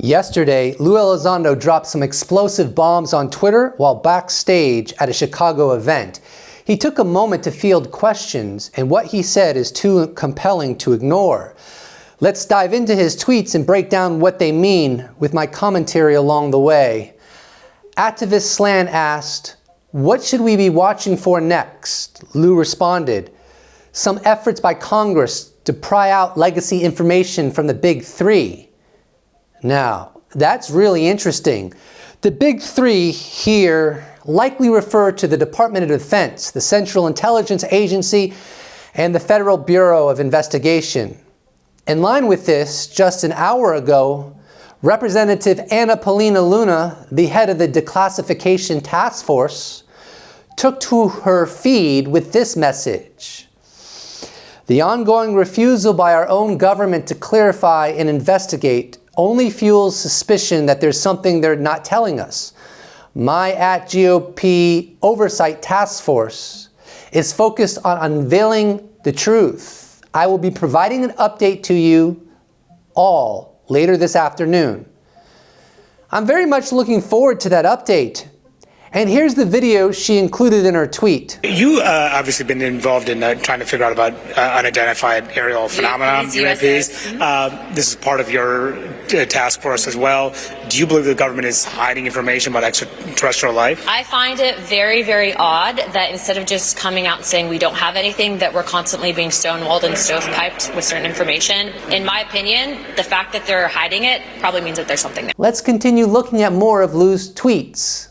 Yesterday, Lue Elizondo dropped some explosive bombs on Twitter while backstage at a Chicago event. He took a moment to field questions, and what he said is too compelling to ignore. Let's dive into his tweets and break down what they mean with my commentary along the way. Activist Slan asked, "What should we be watching for next?" Lue responded, "Some efforts by Congress to pry out legacy information from the Big Three." Now, that's really interesting. The Big Three here likely refer to the Department of Defense, the Central Intelligence Agency, and the Federal Bureau of Investigation. In line with this, just an hour ago, Representative Anna Paulina Luna, the head of the Declassification Task Force, took to her feed with this message. "The ongoing refusal by our own government to clarify and investigate only fuels suspicion that there's something they're not telling us. My @GOP Oversight Task Force is focused on unveiling the truth. I will be providing an update to you all later this afternoon." I'm very much looking forward to that update. And here's the video she included in her tweet. You obviously been involved in trying to figure out about unidentified aerial phenomena, UAPs. This is part of your task force as well. Do you believe the government is hiding information about extraterrestrial life? I find it very, very odd that instead of just coming out and saying we don't have anything, that we're constantly being stonewalled and stovepiped with certain information. In my opinion, the fact that they're hiding it probably means that there's something there. Let's continue looking at more of Lue's tweets.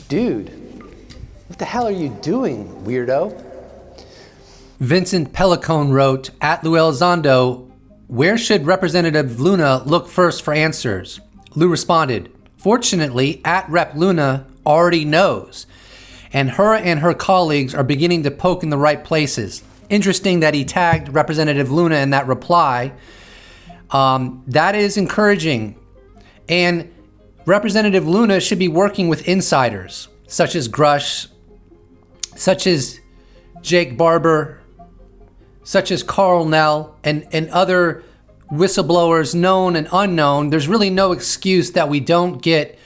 Dude, what the hell are you doing, weirdo? Vincent Pellicone wrote, @Lue Elizondo, where should Representative Luna look first for answers? Lue responded, fortunately, @Rep Luna already knows, and her colleagues are beginning to poke in the right places. Interesting that he tagged Representative Luna in that reply. That is encouraging. And Representative Luna should be working with insiders, such as Grush, such as Jake Barber, such as Carl Nell, and other whistleblowers, known and unknown. There's really no excuse that we don't get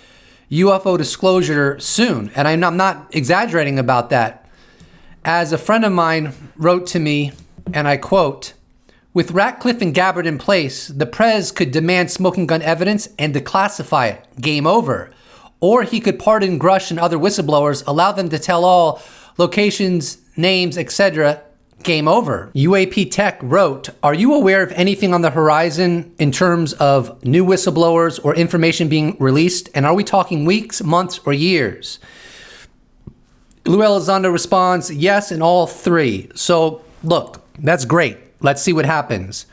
UFO disclosure soon. And I'm not exaggerating about that. As a friend of mine wrote to me, and I quote, "With Ratcliffe and Gabbard in place, the Prez could demand smoking gun evidence and declassify it. Game over. Or he could pardon Grush and other whistleblowers, allow them to tell all locations, names, etc. Game over." UAP Tech wrote, "Are you aware of anything on the horizon in terms of new whistleblowers or information being released? And are we talking weeks, months, or years?" Lue Elizondo responds, "Yes, in all three." So look, that's great. Let's see what happens.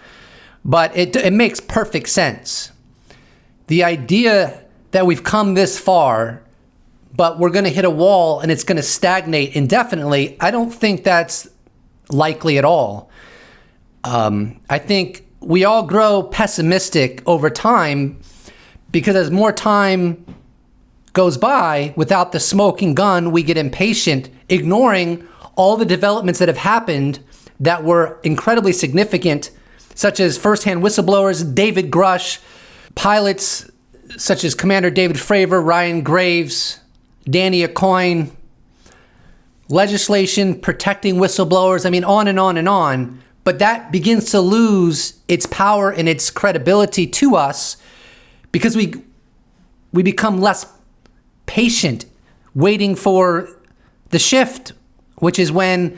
But it makes perfect sense. The idea that we've come this far, but we're going to hit a wall and it's going to stagnate indefinitely, I don't think that's likely at all. I think we all grow pessimistic over time because as more time goes by without the smoking gun, we get impatient, ignoring all the developments that have happened that were incredibly significant, such as first-hand whistleblowers, David Grush, pilots such as Commander David Fravor, Ryan Graves, Danny Acoyne, legislation protecting whistleblowers, I mean, on and on and on. But that begins to lose its power and its credibility to us because we become less patient, waiting for the shift, which is when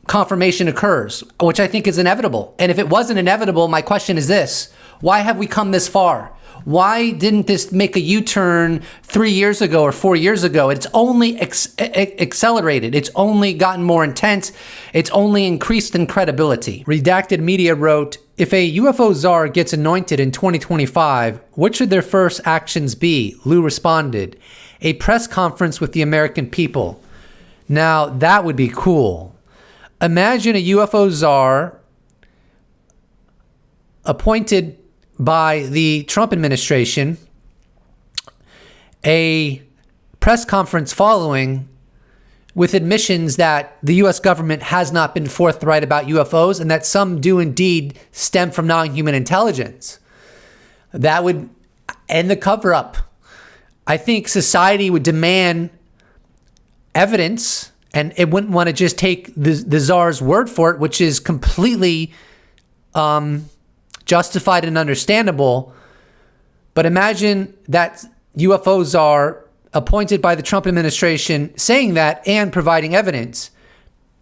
confirmation occurs, which I think is inevitable. And if it wasn't inevitable, my question is this: why have we come this far? Why didn't this make a U-turn 3 years ago or 4 years ago? It's only accelerated. It's only gotten more intense. It's only increased in credibility. Redacted Media wrote, "If a UFO czar gets anointed in 2025, what should their first actions be?" Lue responded, "A press conference with the American people." Now, that would be cool. Imagine a UFO czar appointed by the Trump administration, a press conference following, with admissions that the US government has not been forthright about UFOs and that some do indeed stem from non-human intelligence. That would end the cover-up. I think society would demand evidence, and it wouldn't want to just take the czar's word for it, which is completely justified and understandable. But imagine that UFO czar appointed by the Trump administration saying that and providing evidence.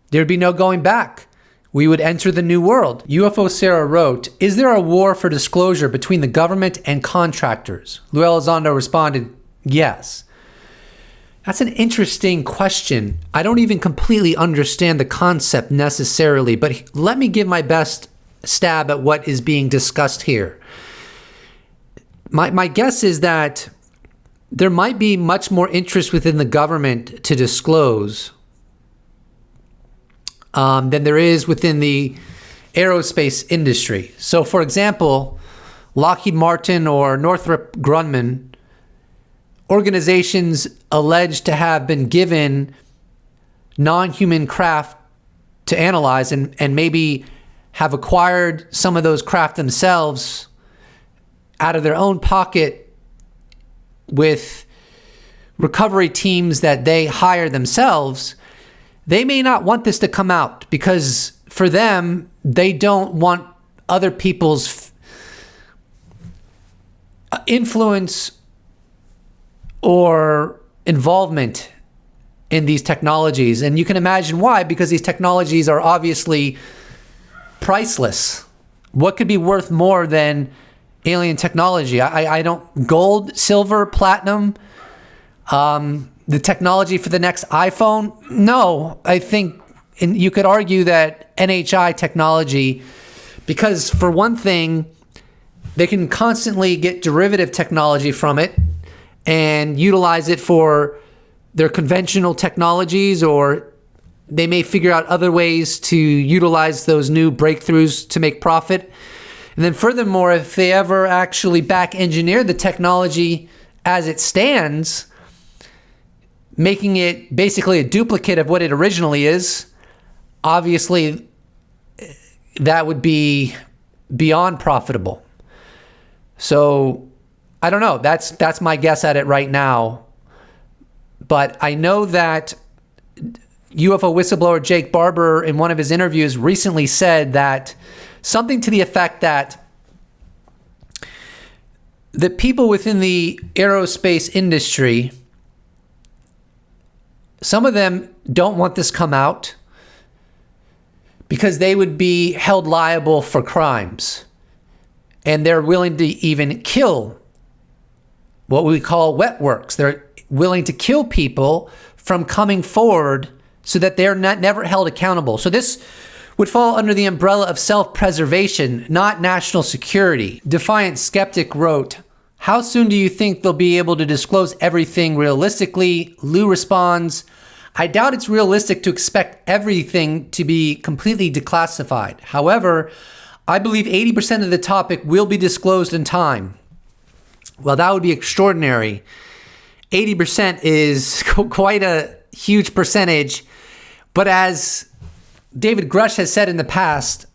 There'd be no going back. We would enter the new world. UFO Sarah wrote, "Is there a war for disclosure between the government and contractors?" Lue Elizondo responded, "Yes." That's an interesting question. I don't even completely understand the concept necessarily, but let me give my best stab at what is being discussed here. My guess is that there might be much more interest within the government to disclose than there is within the aerospace industry. So, for example, Lockheed Martin or Northrop Grumman, organizations alleged to have been given non-human craft to analyze and maybe have acquired some of those craft themselves out of their own pocket with recovery teams that they hire themselves. They may not want this to come out because for them, they don't want other people's influence or involvement in these technologies. And you can imagine why, because these technologies are obviously priceless. What could be worth more than alien technology? I don't, gold, silver, platinum, the technology for the next iPhone? No, I think, and you could argue that NHI technology, because for one thing, they can constantly get derivative technology from it and utilize it for their conventional technologies, or they may figure out other ways to utilize those new breakthroughs to make profit. And then furthermore, if they ever actually back engineer the technology as it stands, making it basically a duplicate of what it originally is, obviously that would be beyond profitable. So I don't know. That's my guess at it right now. But I know that UFO whistleblower Jake Barber, in one of his interviews, recently said that something to the effect that the people within the aerospace industry, some of them don't want this come out because they would be held liable for crimes. And they're willing to even kill what we call wet works. They're willing to kill people from coming forward so that they're never held accountable. So this would fall under the umbrella of self-preservation, not national security. Defiant Skeptic wrote, "How soon do you think they'll be able to disclose everything realistically?" Lou responds, "I doubt it's realistic to expect everything to be completely declassified. However, I believe 80% of the topic will be disclosed in time." Well, that would be extraordinary. 80% is quite a huge percentage. But as David Grush has said in the past,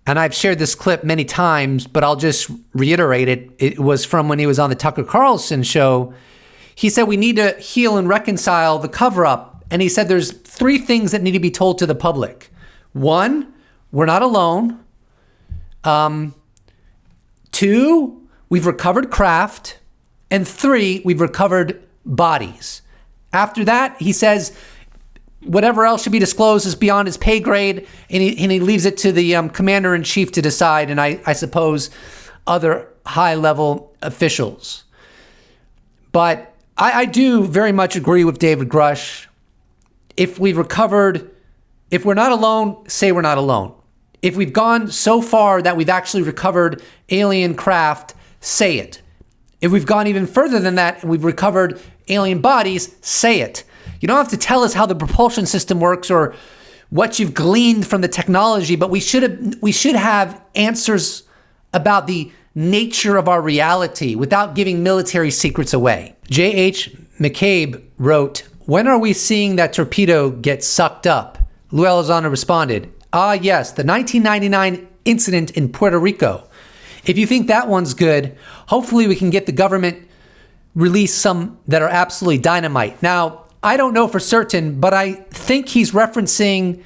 and I've shared this clip many times, but I'll just reiterate it. It was from when he was on the Tucker Carlson show. He said we need to heal and reconcile the cover-up. And he said there's 3 things that need to be told to the public. 1, we're not alone. 2, we've recovered craft. And 3, we've recovered bodies. After that, he says whatever else should be disclosed is beyond his pay grade, and he leaves it to the commander-in-chief to decide, and I suppose other high-level officials. But I do very much agree with David Grush. If we're not alone, say we're not alone. If we've gone so far that we've actually recovered alien craft, say it. If we've gone even further than that and we've recovered alien bodies, say it. You don't have to tell us how the propulsion system works or what you've gleaned from the technology, but we should have answers about the nature of our reality without giving military secrets away. J.H. McCabe wrote, when are we seeing that torpedo get sucked up? Lue Elizondo responded, yes, the 1999 incident in Puerto Rico. If you think that one's good, hopefully we can get the government release some that are absolutely dynamite. Now, I don't know for certain, but I think he's referencing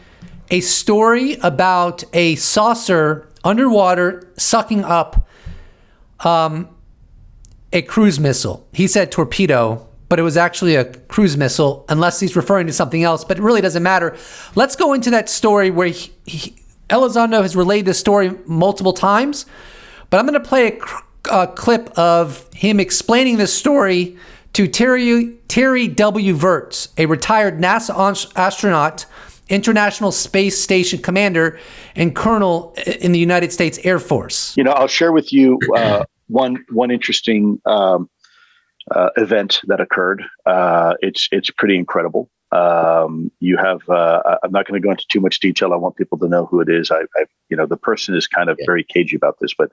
a story about a saucer underwater sucking up a cruise missile. He said torpedo, but it was actually a cruise missile, unless he's referring to something else, but it really doesn't matter. Let's go into that story where Elizondo has relayed this story multiple times, but I'm going to play a clip of him explaining this story to Terry W. Virts, a retired NASA astronaut, International Space Station commander, and colonel in the United States Air Force. I'll share with you one interesting event that occurred. It's pretty incredible. You have I'm not going to go into too much detail. I want people to know who it is. The person is kind of very cagey about this, but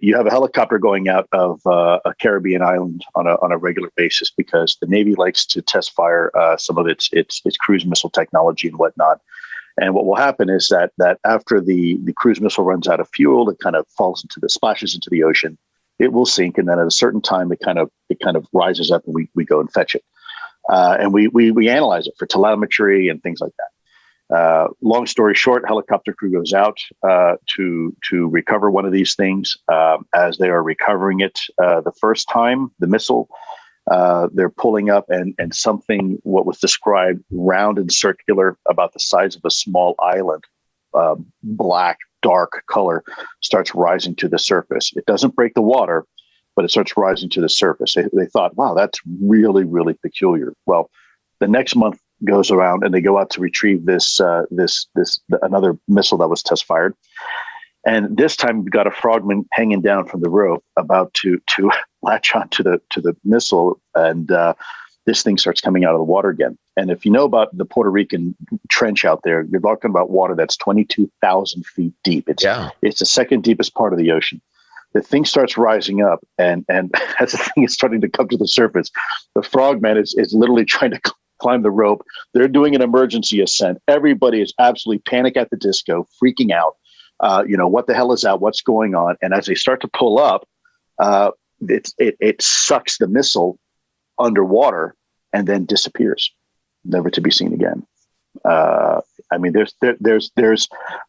you have a helicopter going out of a Caribbean island on a regular basis because the Navy likes to test fire some of its cruise missile technology and whatnot. And what will happen is that after the cruise missile runs out of fuel, it kind of splashes into the ocean. It will sink, and then at a certain time, it kind of rises up, and we go and fetch it, and we analyze it for telemetry and things like that. Long story short, helicopter crew goes out to recover one of these things. As they are recovering it the first time, the missile, they're pulling up, and something what was described round and circular about the size of a small island, black, dark color, starts rising to the surface. It doesn't break the water, but it starts rising to the surface. They thought, wow, that's really, really peculiar. Well, the next month goes around and they go out to retrieve this another missile that was test fired. And this time we got a frogman hanging down from the rope about to latch onto the missile, and this thing starts coming out of the water again. And if you know about the Puerto Rican trench out there, you're talking about water that's 22,000 feet deep. It's the second deepest part of the ocean. The thing starts rising up, and as the thing is starting to come to the surface, the frogman is literally trying to climb the rope. They're doing an emergency ascent. Everybody is absolutely panic at the disco, freaking out. What the hell is that? What's going on? And as they start to pull up, it sucks the missile underwater and then disappears, never to be seen again.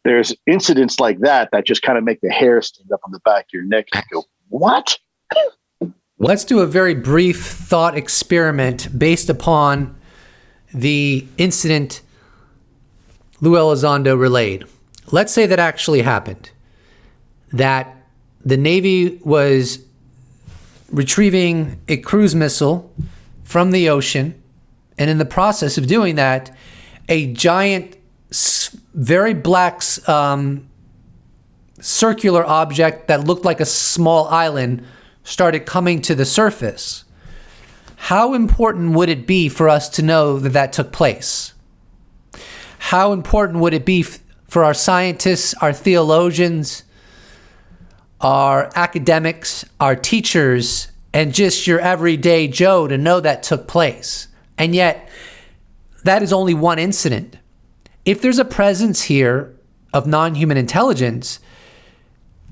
There's incidents like that just kind of make the hair stand up on the back of your neck and go, what? Let's do a very brief thought experiment based upon the incident Lue Elizondo relayed. Let's say that actually happened, that the Navy was retrieving a cruise missile from the ocean, and in the process of doing that, a giant, very black circular object that looked like a small island started coming to the surface. How important would it be for us to know that took place? How important would it be for our scientists, our theologians, our academics, our teachers, and just your everyday Joe to know that took place? And yet, that is only one incident. If there's a presence here of non-human intelligence,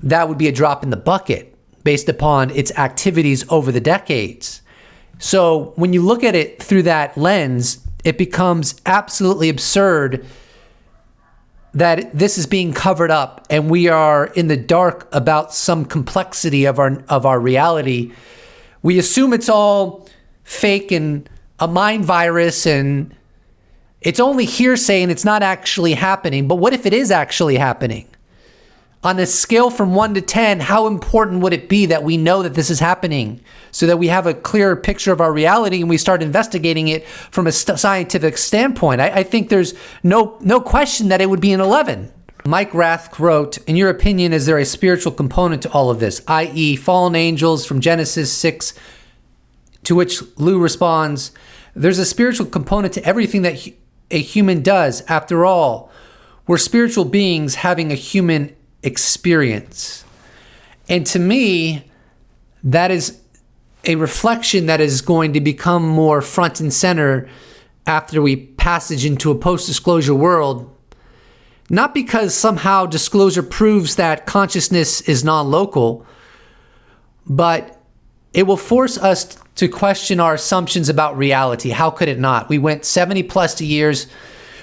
that would be a drop in the bucket based upon its activities over the decades. So when you look at it through that lens, it becomes absolutely absurd that this is being covered up and we are in the dark about some complexity of our reality. We assume it's all fake and a mind virus and it's only hearsay and it's not actually happening. But what if it is actually happening? On a scale from 1 to 10, how important would it be that we know that this is happening so that we have a clearer picture of our reality and we start investigating it from a scientific standpoint? I think there's no question that it would be an 11. Mike Rath wrote, in your opinion, is there a spiritual component to all of this, i.e. fallen angels from Genesis 6, to which Lue responds, there's a spiritual component to everything that a human does. After all, we're spiritual beings having a human experience. And to me, that is a reflection that is going to become more front and center after we passage into a post-disclosure world, not because somehow disclosure proves that consciousness is non-local, but it will force us to question our assumptions about reality. How could it not? We went 70 plus years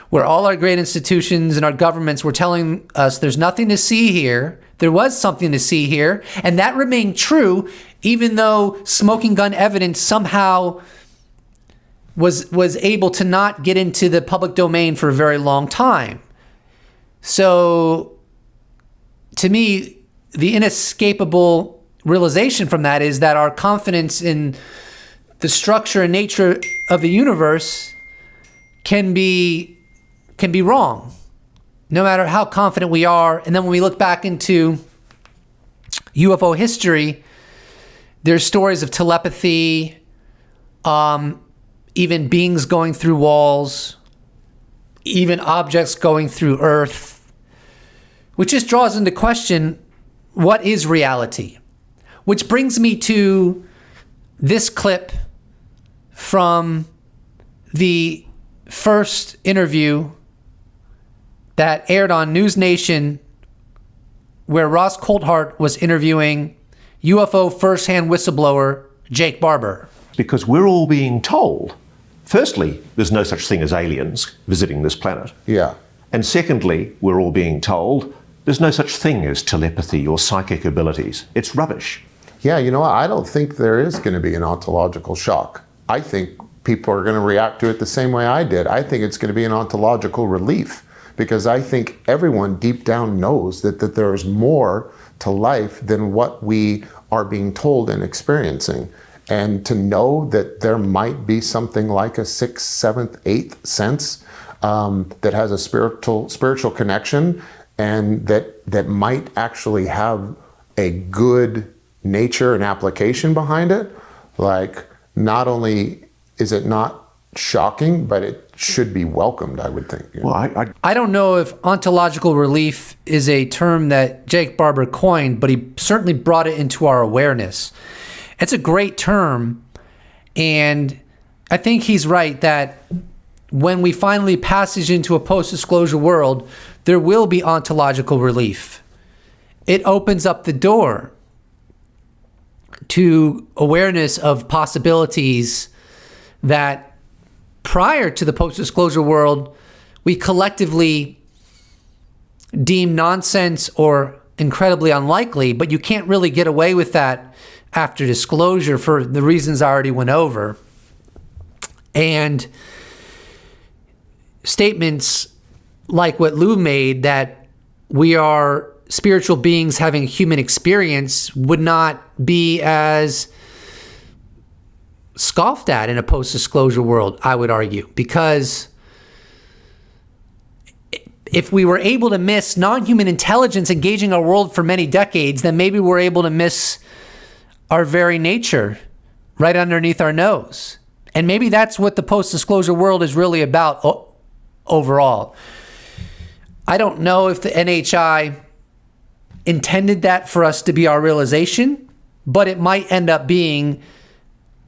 where all our great institutions and our governments were telling us there's nothing to see here. There was something to see here, and that remained true, even though smoking gun evidence somehow was able to not get into the public domain for a very long time. So, to me, the inescapable realization from that is that our confidence in the structure and nature of the universe can be wrong, no matter how confident we are. And then when we look back into UFO history, there's stories of telepathy, even beings going through walls, even objects going through Earth, which just draws into question, what is reality? Which brings me to this clip from the first interview that aired on News Nation, where Ross Coulthart was interviewing UFO first-hand whistleblower Jake Barber. Because we're all being told, firstly, there's no such thing as aliens visiting this planet. Yeah. And secondly, we're all being told there's no such thing as telepathy or psychic abilities. It's rubbish. Yeah, you know what? I don't think there is going to be an ontological shock. I think people are going to react to it the same way I did. I think it's going to be an ontological relief, because I think everyone deep down knows that there is more to life than what we are being told and experiencing. And to know that there might be something like a sixth, seventh, eighth sense that has a spiritual connection, and that might actually have a good nature and application behind it, like, not only is it not shocking, but it should be welcomed, I would think. Well, I don't know if ontological relief is a term that Jake Barber coined, but he certainly brought it into our awareness. It's a great term, and I think he's right that when we finally passage into a post-disclosure world, there will be ontological relief. It opens up the door to awareness of possibilities that prior to the post-disclosure world, we collectively deem nonsense or incredibly unlikely, but you can't really get away with that after disclosure for the reasons I already went over. And statements like what Lue made, that we are spiritual beings having human experience, would not be as scoffed at in a post-disclosure world, I would argue, because if we were able to miss non-human intelligence engaging our world for many decades, then maybe we're able to miss our very nature right underneath our nose. And maybe that's what the post-disclosure world is really about overall. I don't know if the NHI intended that for us to be our realization, but it might end up being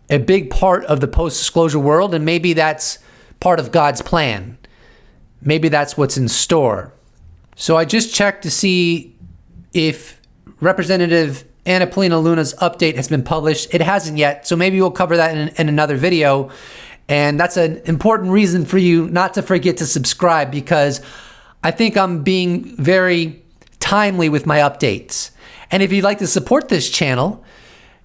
a big part of the post-disclosure world, and maybe that's part of God's plan. Maybe that's what's in store. So I just checked to see if Representative Anna Polina Luna's update has been published. It hasn't yet, so maybe we'll cover that in another video. And that's an important reason for you not to forget to subscribe, because I think I'm being very timely with my updates. And if you'd like to support this channel,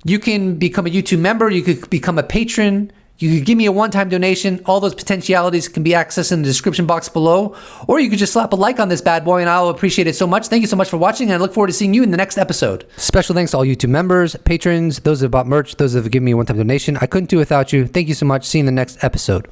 you can become a YouTube member, you could become a patron, you could give me a one-time donation. All those potentialities can be accessed in the description box below, or you could just slap a like on this bad boy and I'll appreciate it so much. Thank you so much for watching, and I look forward to seeing you in the next episode. Special thanks to all YouTube members, patrons, those that have bought merch, those that have given me a one-time donation. I couldn't do it without you. Thank you so much. See you in the next episode.